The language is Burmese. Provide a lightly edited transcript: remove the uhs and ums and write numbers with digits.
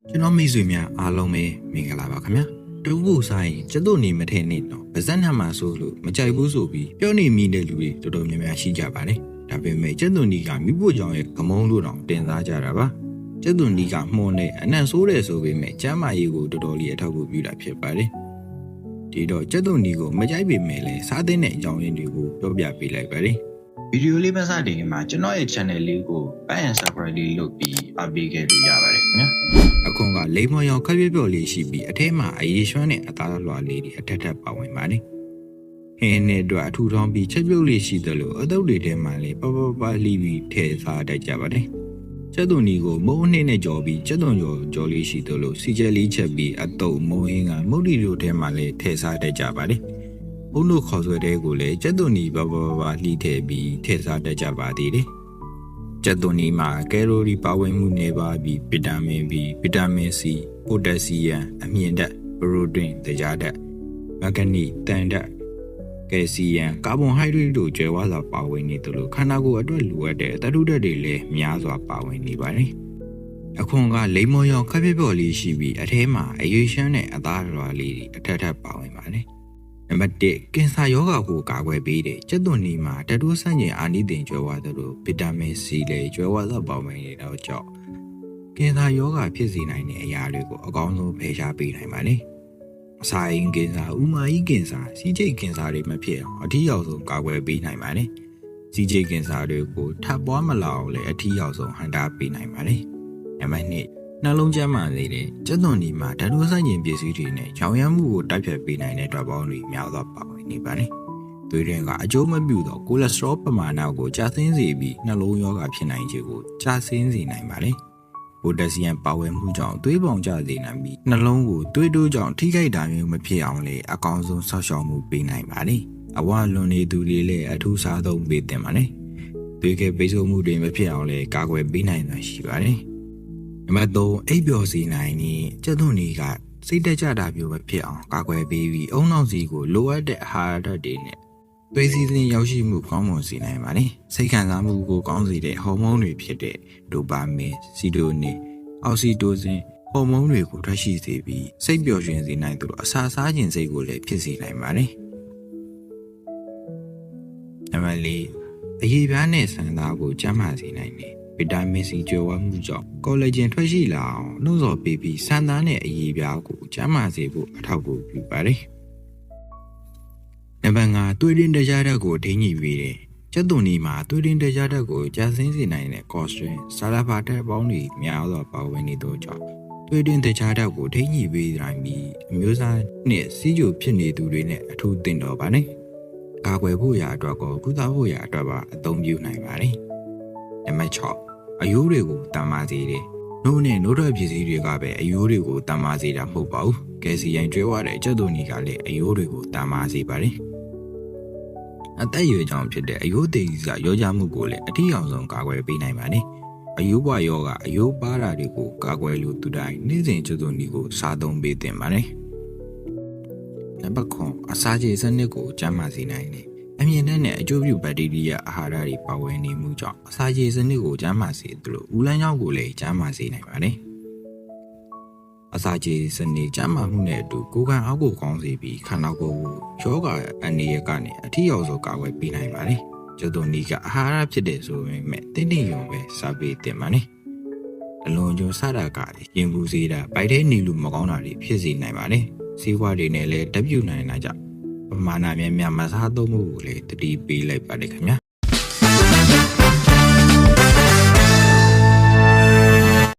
ကျွန်တော်မိတ်ဆွေများအားလုံးပဲမင်္ဂလာပါခင်ဗျာတူဖို့ဆိုင်ကျက်တို့နေမထင်နေတော့ဗဇက်နှံမှာဆိုလို့မကြိုက်ဘူးဆိုပြီးပြောနေမိတဲ့လူတွေတော်တော်များများရှိကြပါတယ်ဒါပေမဲ့ကျက်တို့နီကမိဖို့ကြောင့်ရဲ့ကမုံလို့တောင်တင်စားကြတာပါကျက်တို့နီကမှုန်နဲ့အနံ့ဆိုးတယ်ဆိုပေမဲ့ကျမ်းမာရေးကိုတော်တော်လေးအထောက်အကူပြုတာဖြစ်ပါတယ်ဒီတော့ကျက်တို့နီကိုမကြိုက်ပေမဲ့လည်းစားတဲ့အကြောင်းရင်းတွေကိုပြောပြပေးလိုက်ပါတယ်ဗီဒီယိုလေးမစတင်ခင်မှာကျွန်တော်ရဲ့ channel လေးကို like and subscribe လေးလုပ်ပြီးအားပေးခဲ့လို့ရပါတယ်ခင်ဗျာအခုကလိမ္မော်ရောင်ခက်ပြပြလေးရှိပြီးအထဲမှာအရေးရွှမ်းတဲ့အသားလွှာလေးတွေအထက်ထပ်ပါဝင်ပါတယ်ဟင်းနဲ့အတွက်အထူထောင်းပြီးချက်ပြုတ်လေးရှိသလိုအတုပ်တွေထဲမှာလည်းပပလှီးပြီးထည့်စားတတ်ကြပါတယ်ကျက်သွန်ဒီကိုမုံအနှင်းနဲ့ကြော်ပြီးကျက်သွန်ကြော်လေးရှိသလိုစီချက်လေးချက်ပြီးအတုပ်မုံဟင်းကမုတ်တီတို့ထဲမှာလည်းထည့်စားတတ်ကြပါတယ်ဘုံတို့ခေါ်ဆွဲတဲ့ကိုလည်းကျက်သွန်ဒီပလှီးထည့်ပြီးထည့်စားတတ်ကြပါသေးတယ်ကျက်သွန်ဒီမှာကယ်လိုရီပါဝင်မှုနေပါပြီးဗီတာမင် B ဗီတာမင် C ပိုတက်ဆီယမ်အမြင့်ဓာတ်ပရိုတင်းတရားဓာတ်မဂနီတန်ဓာတ်ကယ်လ်ဆီယမ်ကာဗွန်ဟိုက်ဒရိတ်တို့ကျွဲဝါစွာပါဝင်နေသလိုခန္ဓာကိုယ်အတွက်လိုအပ်တဲ့သတ္တုဓာတ်တွေလည်းများစွာပါဝင်နေပါတယ်အခုကလိမ္မော်ရောင်ခက်ပြပြလေးရှိပြီးအထဲမှာအရွေးရှမ်းတဲ့အသားလွှာလေးတွေအထက်ထပ်ပါဝင်ပါတယ်နံပါတ်1ကင်ဆာရောဂါကိုကာကွယ်ပေးတဲ့ကျက်သွန်နီမှာတတိုးဆန့်ကျင်အာနိသင်ကျွဲဝါသလိုဗီတာမင် C လည်းကျွဲဝါစွာပါဝင်နေတော့ကြောင့်ကင်ဆာရောဂါဖြစ်စေနိုင်တဲ့အရာတွေကိုအကောင်းဆုံးဖယ်ရှားပေးနိုင်ပါတယ်အစာအိမ်ကင်ဆာဥမာကြီးကင်ဆာစီးကျိတ်ကင်ဆာတွေမဖြစ်အောင်အထီးရောက်ဆုံးကာကွယ်ပေးနိုင်ပါတယ်စီးကျိတ်ကင်ဆာတွေကိုထပ်ပွားမလာအောင်လည်းအထီးရောက်ဆုံးဟန်တာပေးနိုင်ပါတယ်နံပါတ်2နှလုံးကျန်းမာစေတဲ့ကျက်သွန်ဒီမှာဓာတ်တိုးဆိုင်ကျင်ပစ္စည်းတွေနဲ့ကြောင်ရမ်းမှုကိုတိုက်ဖြတ်ပေးနိုင်တဲ့ဓာတ်ပေါင်းတွေများစွာပါဝင်နေပါတယ်သွေးထဲကအကျိုးမပြုသောကိုလက်စထရောပမာဏကိုကျဆင်းစေပြီးနှလုံးရောဂါဖြစ်နိုင်ခြေကိုကျဆင်းစေနိုင်ပါတယ်ပိုတက်ဆီယမ်ပါဝင်မှုကြောင့်သွေးပေါင်ကျစေနိုင်ပြီးနှလုံးကိုသွေးတိုးကြောင့်ထိခိုက်တာမျိုးမဖြစ်အောင်လေအကောင်းဆုံးဆောက်ရှောက်မှုပေးနိုင်ပါတယ်အဝလွန်နေသူတွေလည်းအထူးစားသုံးပေးသင့်ပါတယ်သွေးကဲပိတ်ဆို့မှုတွေမဖြစ်အောင်လေကာကွယ်ပေးနိုင်တာရှိပါတယ်နံပါတ်3အိပ်ပျော်စေနိုင်တဲ့ကျက်သွန်ဒီကစိတ်တက်ကြတာမျိုးမဖြစ်အောင်ကာကွယ်ပေးပြီးအုံနောက်စီကိုလိုအပ်တဲ့အာဟာရဓာတ်တွေနဲ့သွေးစည်းစိမ်ရောက်ရှိမှုကောင်းမွန်စေနိုင်ပါတယ်စိတ်ခံစားမှုကိုကောင်းစေတဲ့ဟော်မုန်းတွေဖြစ်တဲ့ဒိုပါမင်စီတိုနင်အောက်ဆီတိုစင်ဟော်မုန်းတွေကိုထွက်ရှိစေပြီးစိတ်ပျော်ရွှင်စေနိုင်သလိုအစာစားခြင်းစိတ်ကိုလည်းဖြစ်စေနိုင်ပါတယ်နံပါတ်4အရေးပြားနဲ့ဆန်သားကိုကျန်းမာစေနိုင်တယ်ဗီတာမင် C ကြွယ်ဝမှုကြောင့်ကောလာဂျင်ထွက်ရှိလာအောင်နှုတ်ဆော်ပေးပြီးဆန်သားနဲ့အရေးပြားကိုကျန်းမာစေဖို့အထောက်အကူပြုပါတယ်နံပါတ်5သွေးရင်းတရားဓာတ်ကိုထိန်းညှိပေးတယ်ကျက်သွန်ဒီမှာသွေးရင်းတရားဓာတ်ကိုကျဆင်းစေနိုင်တဲ့ကော့စထရင်ဆာလာဖာဓာတ်ပေါင်းတွေများစွာပါဝင်နေသောကြောင့်သွေးရင်းတရားဓာတ်ကိုထိန်းညှိပေးနိုင်ပြီးအမျိုးအစားနဲ့စီးကျိုဖြစ်နေသူတွေနဲ့အထူးသင့်တော်ပါတယ်ကာကွယ်ဖို့ရာအတွက်ကိုကုသဖို့ရာအတွက်ပါအသုံးပြုနိုင်ပါတယ်နံပါတ်6အယိုးတွေကိုတန်မာစေတယ်နို့နဲ့နို့ထွက်ပစ္စည်းတွေကပဲအယိုးတွေကိုတန်မာစေတာမဟုတ်ပါဘူးကယ်လ်ဆီယမ်ကျွဲဝတဲ့ကျက်သွန်ဒီကလည်းအယိုးတွေကိုတန်မာစေပါတယ်အသက်အရွယ်ကြောင့်ဖြစ်တဲ့အယိုးသေးကြီးကရောကြမှုကိုလည်းအထီးအောင်ဆုံးကာကွယ်ပေးနိုင်ပါတယ်အယိုးပွားရောကအယိုးပါးတာတွေကိုကာကွယ်လို့သူတိုင်းနေ့စဉ်ကျက်သွန်ဒီကိုစားသုံးပေးသင့်ပါတယ်နံပါတ်9အစာခြေစနစ်ကိုကျန်းမာစေနိုင်တယ်အမြင့်နဲ့အကျိုးပြုဘက်တီးရီးယားအာဟာရတွေပါဝင်နေမှုကြောင့်အစာခြေစနစ်ကိုကျန်းမာစေသလိုဦးလန်းကြောင့်ကိုလည်းကျန်းမာစေနိုင်ပါတယ်အစာခြေစနစ်ကျန်းမာမှုနဲ့အတူကိုယ်ခံအားကိုကောင်းစေပြီးခန္ဓာကိုယ်ကိုယောဂအန္တရာယ်ကနေအထီးရောက်ဆုံးကာကွယ်ပေးနိုင်ပါတယ်ကျက်သွန်ဒီကအာဟာရဖြစ်တဲ့ဆိုပေမဲ့တင်းတင်းရုံပဲစားပေးသင့်ပါတယ်အလွန်ကျွံစားတာကရင်ပူစေတာဗိုက်ထဲနေလို့မကောင်းတာတွေဖြစ်စေနိုင်ပါတယ်ဆေးဝါးတွေနဲ့လည်းတက်ပြူနိုင်တာကြောင့်ပမာဏများများမစားသုံးမှုကိုလည်းတတိပေးလိုက်ပါတယ်ခင်ဗျာ